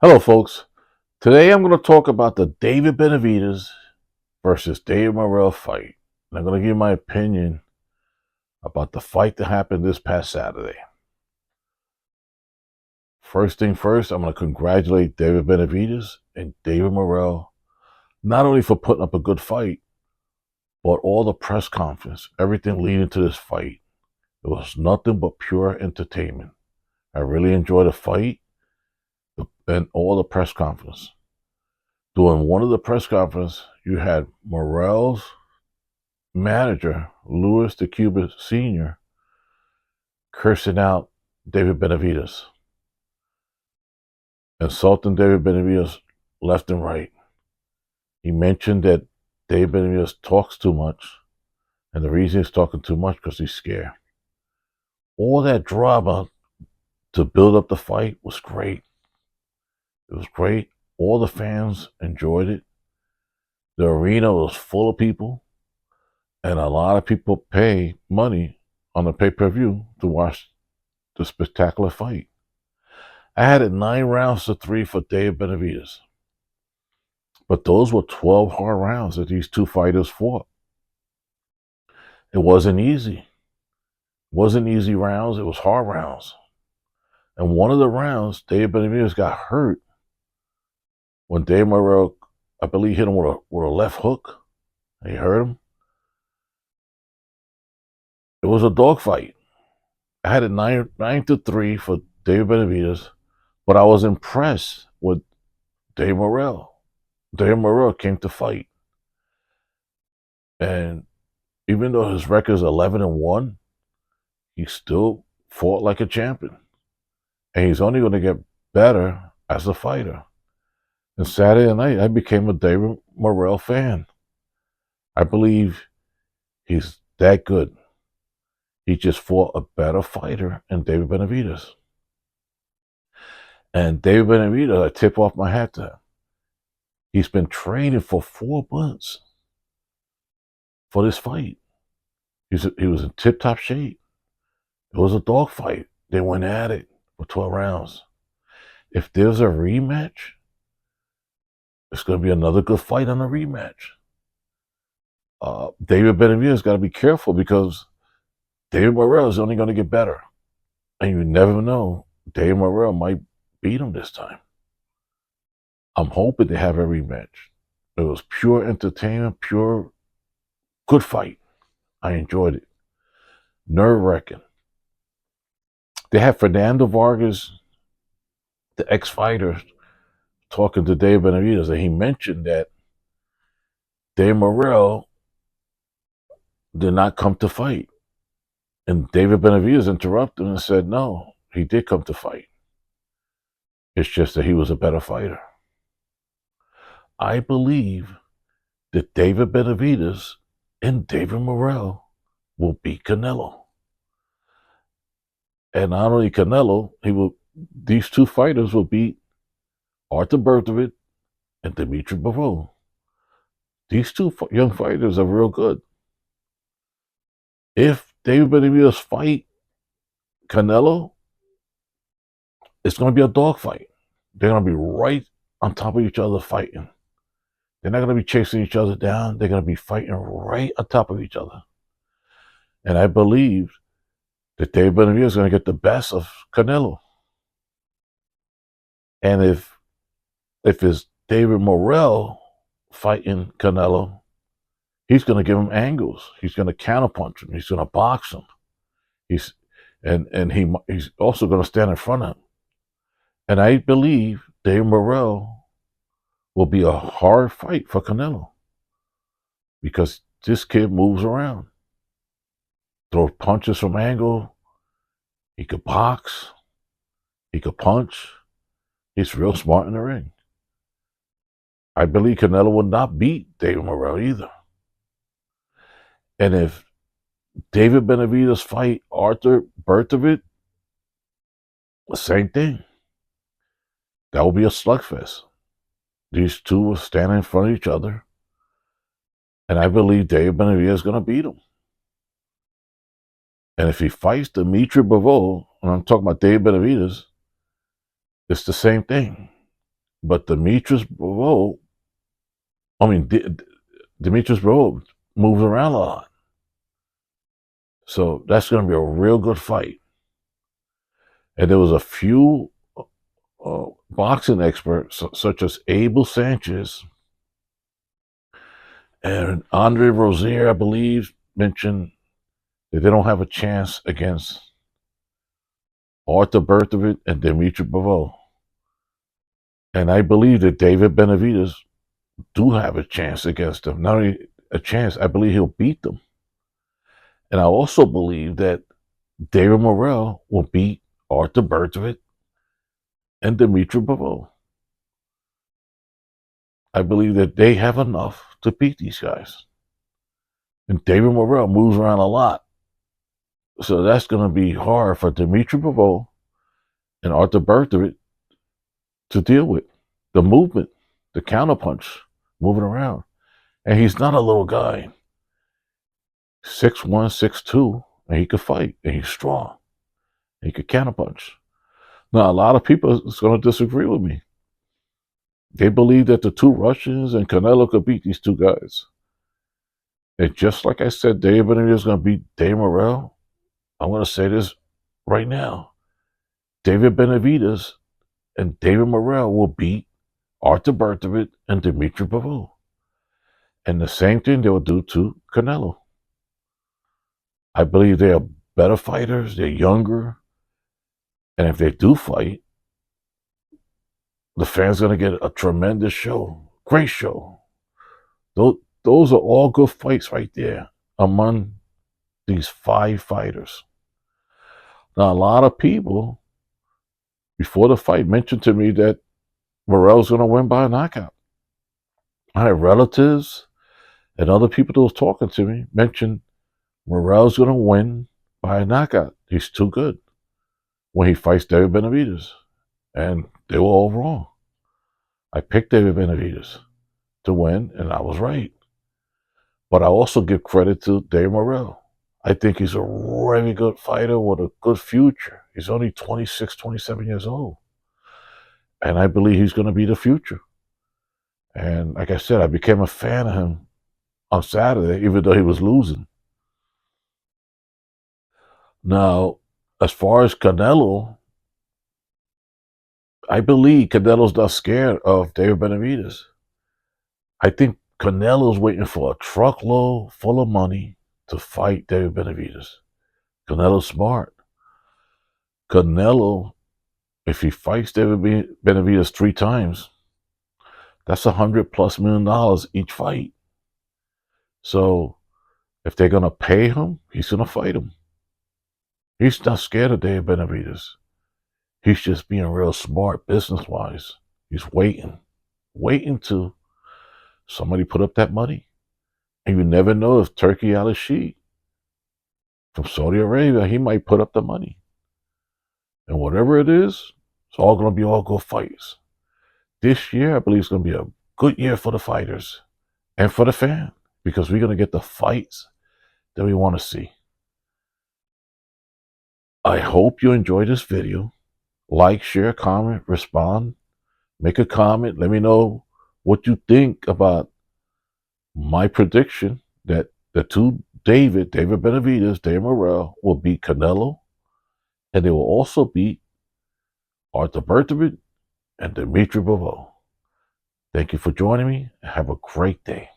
Hello, folks. Today I'm going to talk about the David Benavidez versus David Morrell fight. And I'm going to give my opinion about the fight that happened this past Saturday. First thing first, I'm going to congratulate David Benavidez and David Morrell, not only for putting up a good fight, but all the press conference, everything leading to this fight. It was nothing but pure entertainment. I really enjoyed the fight and all the press conference. During one of the press conferences, you had Morrell's manager, Louis the Cuban Sr., cursing out David Benavidez, insulting David Benavidez left and right. He mentioned that David Benavidez talks too much, and the reason he's talking too much because he's scared. All that drama to build up the fight was great. It was great. All the fans enjoyed it. The arena was full of people, and a lot of people pay money on the pay-per-view to watch the spectacular fight. I had it 9 rounds to 3 for David Benavidez. But those were 12 hard rounds that these two fighters fought. It wasn't easy. It wasn't easy rounds. It was hard rounds. And one of the rounds, David Benavidez got hurt when Dave Morrell, I believe, hit him with a left hook. He hurt him. It was a dogfight. I had it 9-3 for David Benavidez, but I was impressed with Dave Morrell. Dave Morrell came to fight. And even though his record is 11-1, he still fought like a champion. And he's only going to get better as a fighter. And Saturday night, I became a David Morrell fan. I believe he's that good. He just fought a better fighter than David Benavidez. And David Benavidez, I tip off my hat to him. He's been training for 4 months for this fight. He was in tip-top shape. It was a dogfight. They went at it for 12 rounds. If there's a rematch, it's going to be another good fight on a rematch. David Benavidez got to be careful because David Morrell is only going to get better. And you never know. David Morrell might beat him this time. I'm hoping they have a rematch. It was pure entertainment, pure good fight. I enjoyed it. Nerve-wracking. They had Fernando Vargas, the ex-fighter, talking to David Benavidez, and he mentioned that Dave Morrell did not come to fight. And David Benavidez interrupted and said, no, he did come to fight. It's just that he was a better fighter. I believe that David Benavidez and David Morrell will beat Canelo. And not only Canelo, these two fighters will beat Artur Beterbiev and Dmitry Bivol. These two young fighters are real good. If David Benavidez fight Canelo, it's going to be a dogfight. They're going to be right on top of each other fighting. They're not going to be chasing each other down. They're going to be fighting right on top of each other. And I believe that David Benavidez is going to get the best of Canelo. And if it's David Morrell fighting Canelo, he's going to give him angles. He's going to counterpunch him. He's going to box him. He's also going to stand in front of him. And I believe David Morrell will be a hard fight for Canelo because this kid moves around, throws punches from angle. He could box. He could punch. He's real smart in the ring. I believe Canelo will not beat David Morrell either. And if David Benavidez fight Artur Beterbiev, the same thing. That will be a slugfest. These two will stand in front of each other. And I believe David Benavidez is going to beat him. And if he fights Dmitry Bivol, and I'm talking about David Benavidez, it's the same thing. But Dmitry Bivol, Dmitry Bivol moves around a lot. So that's going to be a real good fight. And there was a few boxing experts, such as Abel Sanchez and Andre Rozier, I believe, mentioned that they don't have a chance against Artur Beterbiev and Dmitry Bivol. And I believe that David Benavidez do have a chance against them. Not only a chance, I believe he'll beat them. And I also believe that David Morrell will beat Artur Beterbiev and Dmitry Bivol. I believe that they have enough to beat these guys. And David Morrell moves around a lot. So that's going to be hard for Dmitry Bivol and Artur Beterbiev to deal with. The movement, the counterpunch, moving around. And he's not a little guy. 6'1", 6'2", and he could fight, and he's strong. And he could counterpunch. Now, a lot of people is going to disagree with me. They believe that the two Russians and Canelo could beat these two guys. And just like I said, David Benavidez is going to beat Dave Morrell. I'm going to say this right now. David Benavidez and David Morrell will beat Artur Beterbiev and Dmitry Bivol. And the same thing they will do to Canelo. I believe they are better fighters. They're younger. And if they do fight, the fans are going to get a tremendous show. Great show. Those are all good fights right there among these 5 fighters. Now, a lot of people, before the fight, mentioned to me that Morrell's going to win by a knockout. I had relatives and other people that was talking to me mentioned Morrell's going to win by a knockout. He's too good when he fights David Benavidez. And they were all wrong. I picked David Benavidez to win, and I was right. But I also give credit to Dave Morrell. I think he's a really good fighter with a good future. He's only 26, 27 years old. And I believe he's going to be the future. And like I said, I became a fan of him on Saturday, even though he was losing. Now, as far as Canelo, I believe Canelo's not scared of David Benavidez. I think Canelo's waiting for a truckload full of money to fight David Benavidez. Canelo's smart. Canelo, if he fights David Benavidez 3 times, that's $100+ million each fight. So if they're going to pay him, he's going to fight him. He's not scared of David Benavidez. He's just being real smart business-wise. He's waiting to somebody put up that money. And you never know if Turkey Al-Rashid from Saudi Arabia, he might put up the money. And whatever it is, it's all going to be all good fights. This year, I believe it's going to be a good year for the fighters and for the fan, because we're going to get the fights that we want to see. I hope you enjoyed this video. Like, share, comment, respond. Make a comment. Let me know what you think about my prediction that the two David Benavidez, Dave Morrell, will beat Canelo, and they will also beat Artur Beterbiev and Dmitry Bivol. Thank you for joining me. Have a great day.